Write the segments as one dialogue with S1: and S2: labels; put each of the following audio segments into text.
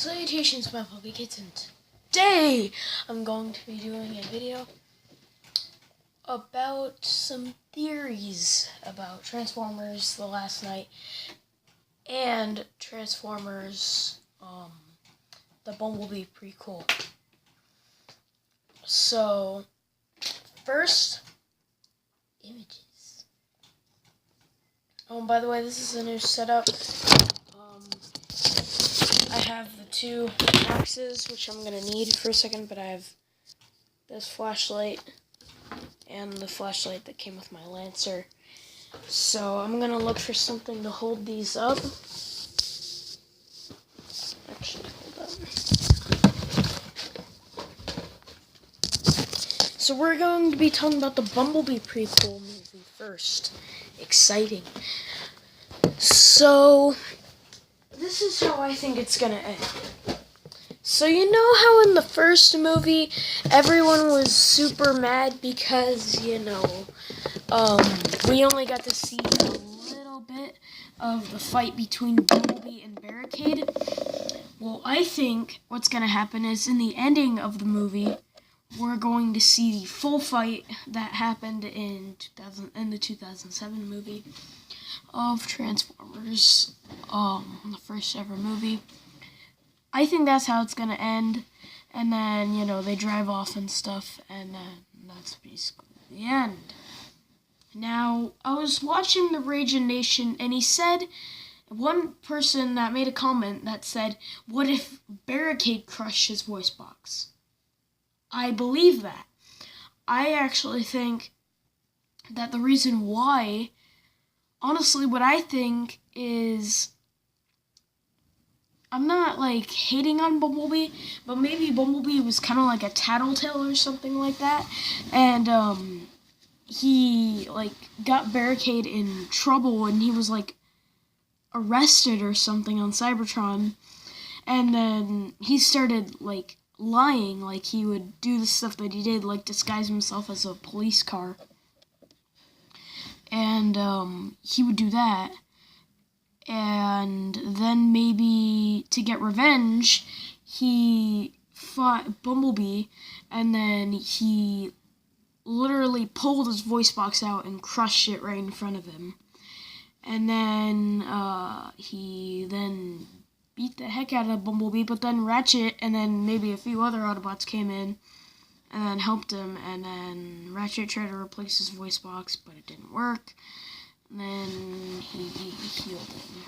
S1: Salutations, my puppy kittens. Today, I'm going to be doing a video about some theories about Transformers: The Last Knight and Transformers, the Bumblebee prequel. So, first, images. Oh, by the way, this is a new setup. I have the two axes, which I'm going to need for a second, but I have this flashlight and the flashlight that came with my Lancer. So I'm going to look for something to hold these up. Actually, hold up. So we're going to be talking about the Bumblebee prequel movie first. Exciting. So this is how I think it's gonna end. So you know how in the first movie everyone was super mad because, we only got to see a little bit of the fight between Bumblebee and Barricade? Well, I think what's gonna happen is in the ending of the movie, we're going to see the full fight that happened in the 2007 movie of Transformers, the first ever movie. I think that's how it's gonna end, and then, they drive off and stuff, and then that's basically the end. Now, I was watching the Raging Nation, and he said, one person that made a comment that said, what if Barricade crushed his voice box? I believe that. I actually think that the reason why, honestly, what I think is, I'm not, hating on Bumblebee, but maybe Bumblebee was kind of like a tattletale or something like that, and, he, got Barricade in trouble, and he was, arrested or something on Cybertron, and then he started, lying, he would do the stuff that he did, disguise himself as a police car. And he would do that, and then maybe to get revenge, he fought Bumblebee, and then he literally pulled his voice box out and crushed it right in front of him. And then he then beat the heck out of Bumblebee, but then Ratchet and then maybe a few other Autobots came in and then helped him, and then Ratchet tried to replace his voice box, but it didn't work. And then he healed him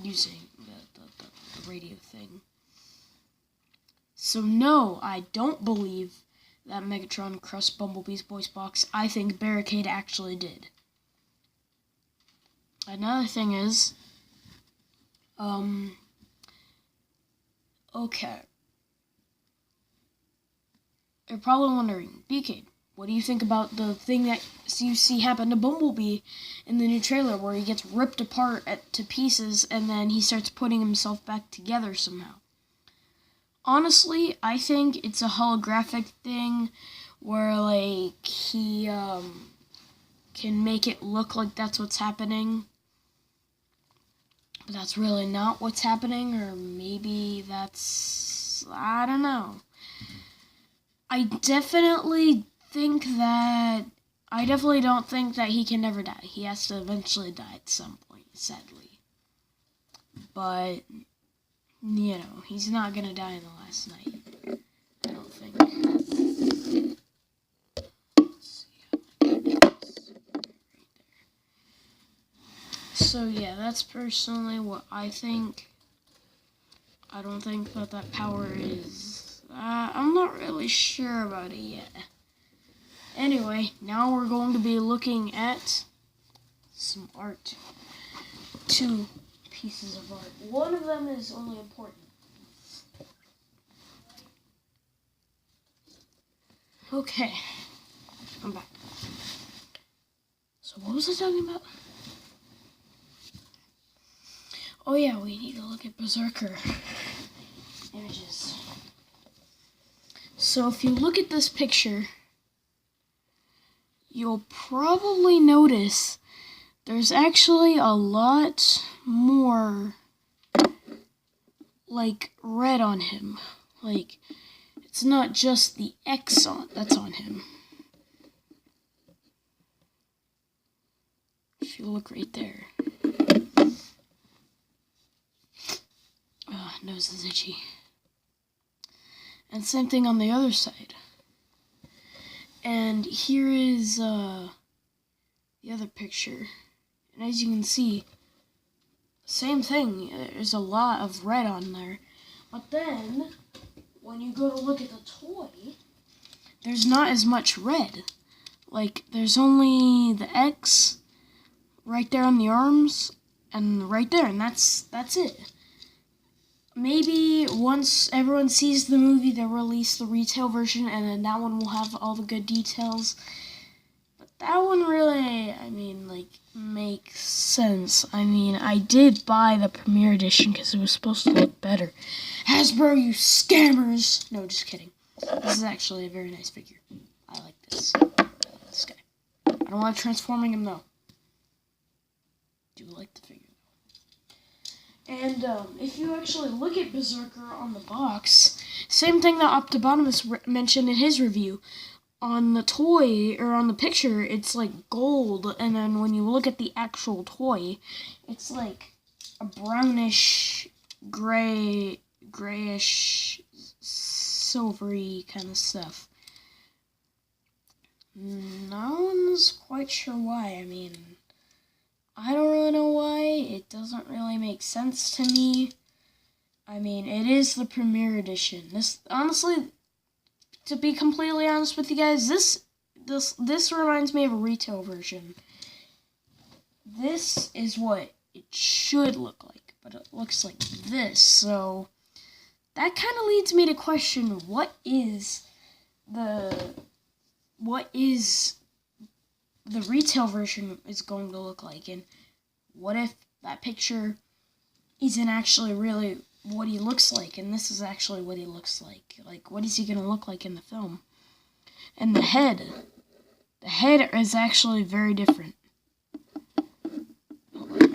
S1: using the radio thing. So no, I don't believe that Megatron crushed Bumblebee's voice box. I think Barricade actually did. Another thing is, okay. You're probably wondering, BK, what do you think about the thing that you see happen to Bumblebee in the new trailer where he gets ripped apart to pieces and then he starts putting himself back together somehow? Honestly, I think it's a holographic thing where, he can make it look like that's what's happening, but that's really not what's happening, or maybe that's, I don't know. I definitely don't think that he can never die. He has to eventually die at some point, sadly. But, he's not gonna die in The Last Knight. I don't think. Let's see how many minutes. Right there. So yeah, that's personally what I think. I don't think that power is... I'm not really sure about it yet. Anyway, now we're going to be looking at some art. Two pieces of art. One of them is only important. Okay, I'm back. So what was I talking about? Oh yeah, we need to look at Berserker images. So if you look at this picture, you'll probably notice there's actually a lot more like red on him. Like, it's not just the X that's on him. If you look right there. Nose is itchy. And same thing on the other side. And here is the other picture. And as you can see, same thing. There's a lot of red on there. But then, when you go to look at the toy, there's not as much red. Like, there's only the X right there on the arms and right there, and that's it. Maybe once everyone sees the movie, they'll release the retail version, and then that one will have all the good details. But that one really, makes sense. I did buy the premiere edition because it was supposed to look better. Hasbro, you scammers! No, just kidding. This is actually a very nice figure. I like this. I like this guy. I don't like transforming him, though. I do like the figure. And if you actually look at Berserker on the box, same thing that Optibotimus mentioned in his review. On the toy, or on the picture, it's like gold, and then when you look at the actual toy, it's like a brownish, grayish, silvery kind of stuff. No one's quite sure why. I don't really know why. It doesn't really make sense to me. It is the premiere edition. This, honestly, to be completely honest with you guys, this reminds me of a retail version. This is what it should look like, but it looks like this. So that kind of leads me to question what is the retail version is going to look like, and what if that picture isn't actually really what he looks like, and this is actually what he looks like. Like, what is he going to look like in the film? And the head is actually very different.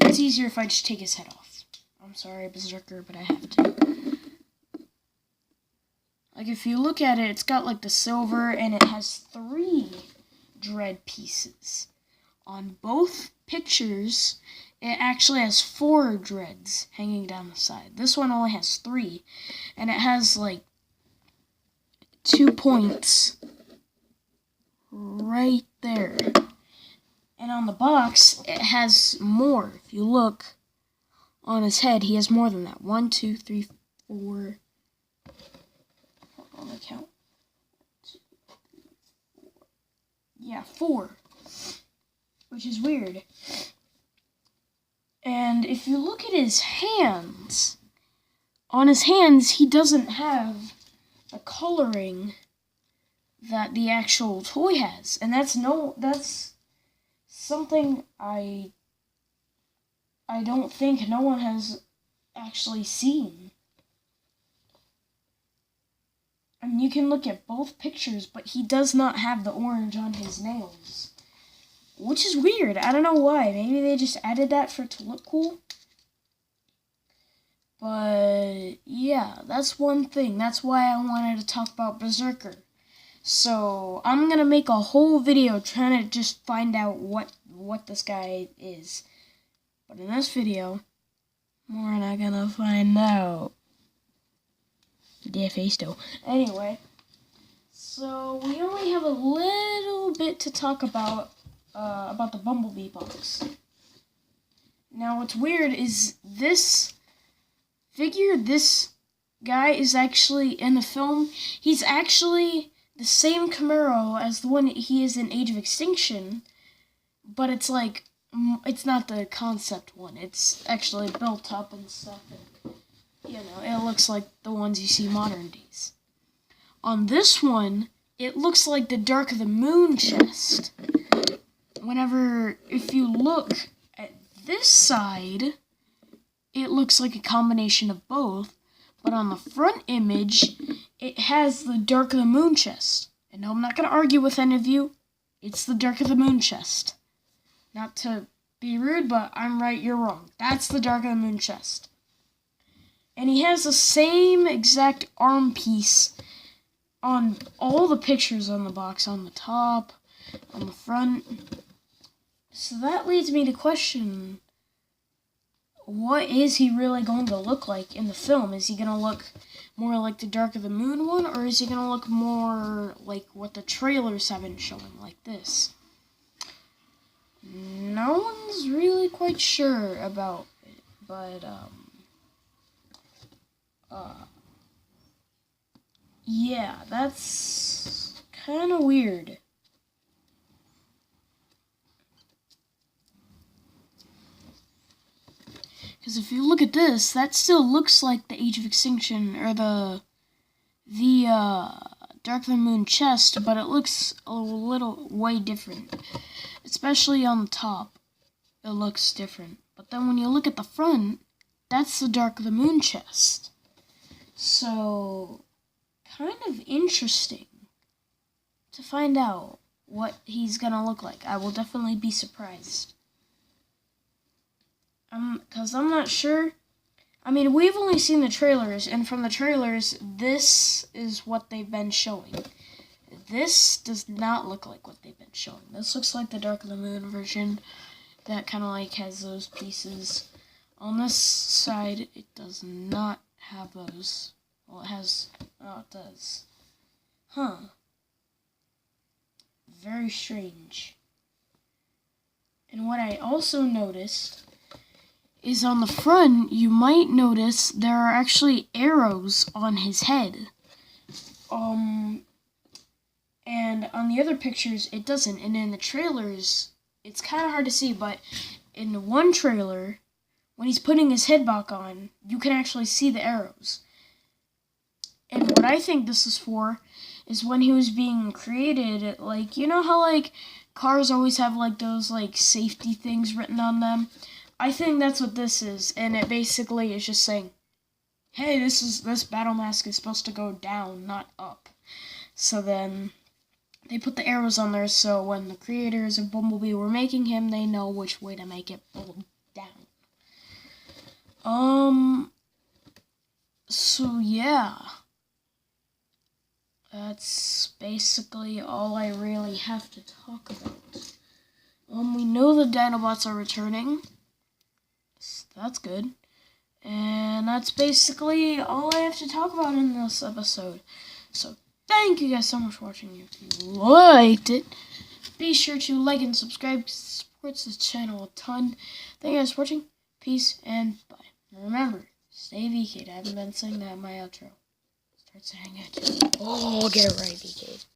S1: It's easier if I just take his head off. I'm sorry, Berserker, but I have to. Like, if you look at it, it's got like the silver, and it has 3 dread pieces. On both pictures, it actually has 4 dreads hanging down the side. This one only has 3, and it has like 2 points right there. And on the box, it has more. If you look on his head, he has more than that. 1, 2, 3, 4. Hold on, I count. 2, 3, 4. Yeah, 4. Which is weird. And if you look at his hands, on his hands, he doesn't have the coloring that the actual toy has. And that's something I don't think no one has actually seen. You can look at both pictures, but he does not have the orange on his nails. Which is weird. I don't know why. Maybe they just added that for it to look cool. But yeah, that's one thing. That's why I wanted to talk about Berserker. So I'm going to make a whole video trying to just find out what this guy is. But in this video, we're not going to find out. Defasto. Anyway, so we only have a little bit to talk about the Bumblebee box. Now, what's weird is this figure, this guy is actually in the film. He's actually the same Camaro as the one he is in Age of Extinction, but it's like, it's not the concept one. It's actually built up and stuff, and, it looks like the ones you see modern days. On this one, it looks like the Dark of the Moon chest. If you look at this side, it looks like a combination of both, but on the front image, it has the Dark of the Moon chest. And no, I'm not going to argue with any of you. It's the Dark of the Moon chest. Not to be rude, but I'm right, you're wrong. That's the Dark of the Moon chest. And he has the same exact arm piece on all the pictures on the box, on the top, on the front. So that leads me to question, what is he really going to look like in the film? Is he going to look more like the Dark of the Moon one, or is he going to look more like what the trailers have been showing, like this? No one's really quite sure about it, but, yeah, that's kind of weird. Because if you look at this, that still looks like the Age of Extinction, or the Dark of the Moon chest, but it looks a little way different. Especially on the top, it looks different. But then when you look at the front, that's the Dark of the Moon chest. So, kind of interesting to find out what he's gonna look like. I will definitely be surprised. Because I'm not sure. I mean, we've only seen the trailers, and from the trailers, this is what they've been showing. This does not look like what they've been showing. This looks like the Dark of the Moon version that kind of like has those pieces. On this side, it does not have those. Well, it has. Oh, it does. Huh. Very strange. And what I also noticed is on the front, you might notice there are actually arrows on his head. And on the other pictures, it doesn't. And in the trailers, it's kind of hard to see, but in the one trailer, when he's putting his head back on, you can actually see the arrows. And what I think this is for is when he was being created, like, you know how, like, cars always have, like, those, like, safety things written on them? I think that's what this is, and it basically is just saying, hey, this battle mask is supposed to go down, not up. So then they put the arrows on there, so when the creators of Bumblebee were making him, they know which way to make it fold down. So yeah. That's basically all I really have to talk about. We know the Dinobots are returning. So that's good. And that's basically all I have to talk about in this episode. So thank you guys so much for watching. If you liked it, be sure to like and subscribe. It supports this channel a ton. Thank you guys for watching. Peace and bye. And remember, stay VK'd. I haven't been saying that in my outro. Start saying it. Oh, get it right, VK'd.